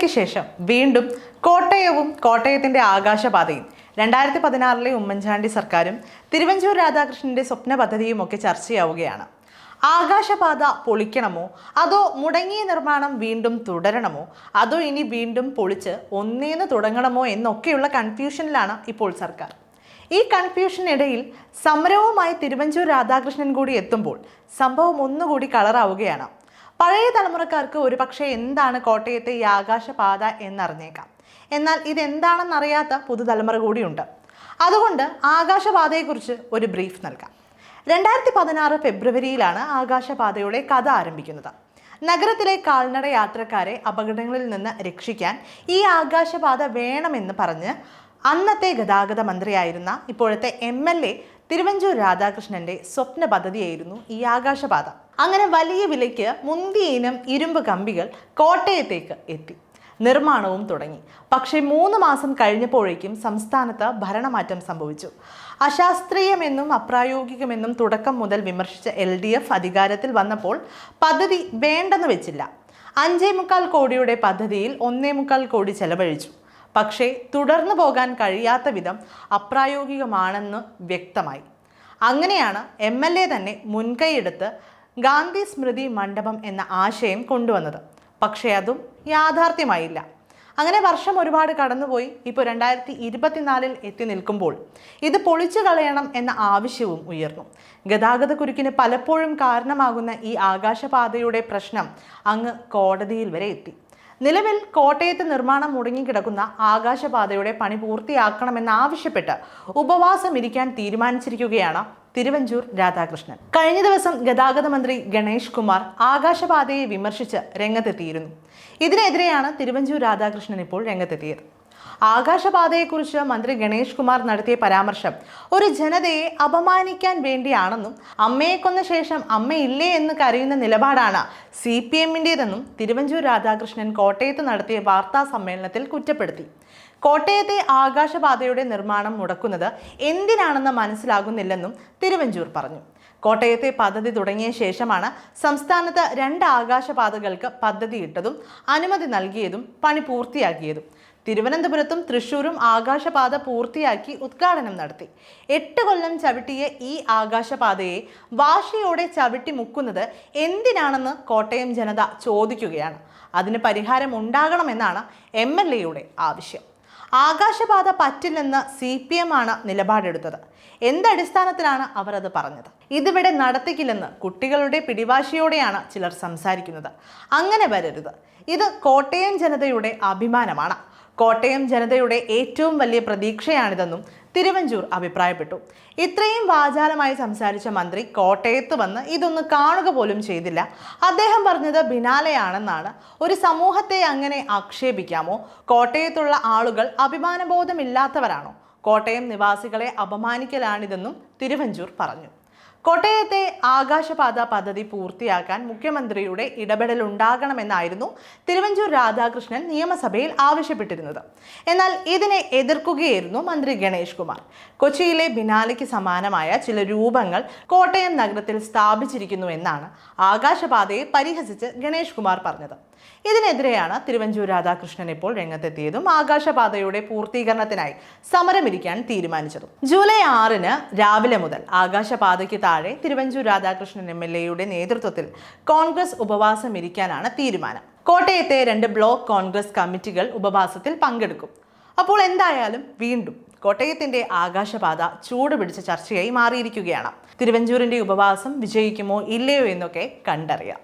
ഇടവേളയ്ക്ക് ശേഷം വീണ്ടും കോട്ടയവും കോട്ടയത്തിന്റെ ആകാശപാതയും 2016 ഉമ്മൻചാണ്ടി സർക്കാരും തിരുവഞ്ചൂർ രാധാകൃഷ്ണന്റെ സ്വപ്ന പദ്ധതിയും ഒക്കെ ചർച്ചയാവുകയാണ്. ആകാശപാത പൊളിക്കണമോ, അതോ മുടങ്ങിയ നിർമ്മാണം വീണ്ടും തുടരണമോ, അതോ ഇനി വീണ്ടും പൊളിച്ച് ഒന്നേന്ന് തുടങ്ങണമോ എന്നൊക്കെയുള്ള കൺഫ്യൂഷനിലാണ് ഇപ്പോൾ സർക്കാർ. ഈ കൺഫ്യൂഷനിടയിൽ സമരവുമായി തിരുവഞ്ചൂർ രാധാകൃഷ്ണൻ കൂടി എത്തുമ്പോൾ സംഭവം ഒന്നുകൂടി കളറാവുകയാണ്. പഴയ തലമുറക്കാർക്ക് ഒരുപക്ഷെ എന്താണ് കോട്ടയത്തെ ഈ ആകാശപാത എന്നറിഞ്ഞേക്കാം. എന്നാൽ ഇതെന്താണെന്നറിയാത്ത പുതുതലമുറ കൂടിയുണ്ട്. അതുകൊണ്ട് ആകാശപാതയെക്കുറിച്ച് ഒരു ബ്രീഫ് നൽകാം. 2016 ഫെബ്രുവരിയിലാണ് ആകാശപാതയുടെ കഥ ആരംഭിക്കുന്നത്. നഗരത്തിലെ കാൽനട യാത്രക്കാരെ അപകടങ്ങളിൽ നിന്ന് രക്ഷിക്കാൻ ഈ ആകാശപാത വേണമെന്ന് പറഞ്ഞ് അന്നത്തെ ഗതാഗത മന്ത്രിയായിരുന്ന ഇപ്പോഴത്തെ MLA തിരുവഞ്ചൂർ രാധാകൃഷ്ണന്റെ സ്വപ്ന പദ്ധതിയായിരുന്നു ഈ ആകാശപാത. അങ്ങനെ വലിയ വിലയ്ക്ക് മുന്തിയ ഇനം ഇരുമ്പ് കമ്പികൾ കോട്ടയത്തേക്ക് എത്തി. നിർമ്മാണവും തുടങ്ങി. പക്ഷേ 3 മാസം കഴിഞ്ഞപ്പോഴേക്കും സംസ്ഥാനത്ത് ഭരണമാറ്റം സംഭവിച്ചു. അശാസ്ത്രീയമെന്നും അപ്രായോഗികമെന്നും തുടക്കം മുതൽ വിമർശിച്ച LDF അധികാരത്തിൽ വന്നപ്പോൾ പദ്ധതി വേണ്ടെന്ന് വെച്ചില്ല. 5.25 കോടിയുടെ പദ്ധതിയിൽ 1.25 കോടി ചെലവഴിച്ചു. പക്ഷേ തുടർന്നു പോകാൻ കഴിയാത്ത വിധം അപ്രായോഗികമാണെന്ന് വ്യക്തമായി. അങ്ങനെയാണ് MLA തന്നെ മുൻകൈയെടുത്ത് ഗാന്ധി സ്മൃതി മണ്ഡപം എന്ന ആശയം കൊണ്ടുവന്നത്. പക്ഷേ അതും യാഥാർത്ഥ്യമായില്ല. അങ്ങനെ വർഷം ഒരുപാട് കടന്നുപോയി. ഇപ്പോൾ 2024 എത്തി നിൽക്കുമ്പോൾ ഇത് പൊളിച്ചു കളയണം എന്ന ആവശ്യവും ഉയർന്നു. ഗതാഗത കുരുക്കിന് പലപ്പോഴും കാരണമാകുന്ന ഈ ആകാശപാതയുടെ പ്രശ്നം അങ്ങ് കോടതിയിൽ വരെ എത്തി. നിലവിൽ കോട്ടയത്ത് നിർമ്മാണം മുടങ്ങിക്കിടക്കുന്ന ആകാശപാതയുടെ പണി പൂർത്തിയാക്കണമെന്നാവശ്യപ്പെട്ട് ഉപവാസം ഇരിക്കാൻ തീരുമാനിച്ചിരിക്കുകയാണ് തിരുവഞ്ചൂർ രാധാകൃഷ്ണൻ. കഴിഞ്ഞ ദിവസം ഗതാഗത മന്ത്രി ഗണേഷ് കുമാർ ആകാശപാതയെ വിമർശിച്ച് രംഗത്തെത്തിയിരുന്നു. ഇതിനെതിരെയാണ് തിരുവഞ്ചൂർ രാധാകൃഷ്ണൻ ഇപ്പോൾ രംഗത്തെത്തിയത്. ആകാശപാതയെക്കുറിച്ച് മന്ത്രി ഗണേഷ് കുമാർ നടത്തിയ പരാമർശം ഒരു ജനതയെ അപമാനിക്കാൻ വേണ്ടിയാണെന്നും അമ്മയെ കൊന്ന ശേഷം അമ്മയില്ലേ എന്ന് കരയുന്ന നിലപാടാണ് CPMന്റേതെന്നും തിരുവഞ്ചൂർ രാധാകൃഷ്ണൻ കോട്ടയത്ത് നടത്തിയ വാർത്താ സമ്മേളനത്തിൽ കുറ്റപ്പെടുത്തി. കോട്ടയത്തെ ആകാശപാതയുടെ നിർമ്മാണം മുടക്കുന്നത് എന്തിനാണെന്ന് മനസ്സിലാകുന്നില്ലെന്നും തിരുവഞ്ചൂർ പറഞ്ഞു. കോട്ടയത്തെ പദ്ധതി തുടങ്ങിയ ശേഷമാണ് സംസ്ഥാനത്ത് 2 ആകാശപാതകൾക്ക് പദ്ധതിയിട്ടതും അനുമതി നൽകിയതും പണി പൂർത്തിയാക്കിയതും. തിരുവനന്തപുരത്തും തൃശ്ശൂരും ആകാശപാത പൂർത്തിയാക്കി ഉദ്ഘാടനം നടത്തി. 8 കൊല്ലം ചവിട്ടിയ ഈ ആകാശപാതയെ വാശിയോടെ ചവിട്ടി മുക്കുന്നത് എന്തിനാണെന്ന് കോട്ടയം ജനത ചോദിക്കുകയാണ്. അതിന് പരിഹാരം ഉണ്ടാകണമെന്നാണ് MLAയുടെ ആവശ്യം. ആകാശപാത പറ്റില്ലെന്ന് CPM ആണ് നിലപാടെടുത്തത്. എന്തടിസ്ഥാനത്തിലാണ് അവർ അത് പറഞ്ഞത്? ഇതിവിടെ നടത്തിക്കില്ലെന്ന് കുട്ടികളുടെ പിടിവാശിയോടെയാണ് ചിലർ സംസാരിക്കുന്നത്. അങ്ങനെ വരരുത്. ഇത് കോട്ടയം ജനതയുടെ അഭിമാനമാണ്. കോട്ടയം ജനതയുടെ ഏറ്റവും വലിയ പ്രതീക്ഷയാണിതെന്നും തിരുവഞ്ചൂർ അഭിപ്രായപ്പെട്ടു. ഇത്രയും വാചാലമായി സംസാരിച്ച മന്ത്രി കോട്ടയത്ത് വന്ന് ഇതൊന്ന് കാണുക പോലും ചെയ്തില്ല. അദ്ദേഹം പറഞ്ഞത് ബിനാലെയാണെന്നാണ്. ഒരു സമൂഹത്തെ അങ്ങനെ ആക്ഷേപിക്കാമോ? കോട്ടയത്തുള്ള ആളുകൾ അഭിമാനബോധമില്ലാത്തവരാണോ? കോട്ടയം നിവാസികളെ അപമാനിക്കലാണിതെന്നും തിരുവഞ്ചൂർ പറഞ്ഞു. കോട്ടയത്തെ ആകാശപാത പദ്ധതി പൂർത്തിയാക്കാൻ മുഖ്യമന്ത്രിയുടെ ഇടപെടലുണ്ടാകണമെന്നായിരുന്നു തിരുവഞ്ചൂർ രാധാകൃഷ്ണൻ നിയമസഭയിൽ ആവശ്യപ്പെട്ടിരുന്നത്. എന്നാൽ ഇതിനെ എതിർക്കുകയായിരുന്നു മന്ത്രി ഗണേഷ് കുമാർ. കൊച്ചിയിലെ ബിനാലയ്ക്ക് സമാനമായ ചില രൂപങ്ങൾ കോട്ടയം നഗരത്തിൽ സ്ഥാപിച്ചിരിക്കുന്നു എന്നാണ് ആകാശപാതയെ പരിഹസിച്ച് ഗണേഷ് കുമാർ പറഞ്ഞത്. ഇതിനെതിരെയാണ് തിരുവഞ്ചൂർ രാധാകൃഷ്ണൻ ഇപ്പോൾ രംഗത്തെത്തിയതും ആകാശപാതയുടെ പൂർത്തീകരണത്തിനായി സമരമിരിക്കാൻ തീരുമാനിച്ചതും. ജൂലൈ 6 രാവിലെ മുതൽ ആകാശപാതയ്ക്ക് താഴെ തിരുവഞ്ചൂർ രാധാകൃഷ്ണൻ MLAയുടെ നേതൃത്വത്തിൽ കോൺഗ്രസ് ഉപവാസം ഇരിക്കാനാണ് തീരുമാനം. കോട്ടയത്തെ 2 ബ്ലോക്ക് കോൺഗ്രസ് കമ്മിറ്റികൾ ഉപവാസത്തിൽ പങ്കെടുക്കും. അപ്പോൾ എന്തായാലും വീണ്ടും കോട്ടയത്തിന്റെ ആകാശപാത ചൂടുപിടിച്ച ചർച്ചയായി മാറിയിരിക്കുകയാണ്. തിരുവഞ്ചൂരിന്റെ ഉപവാസം വിജയിക്കുമോ ഇല്ലയോ എന്നൊക്കെ കണ്ടറിയാം.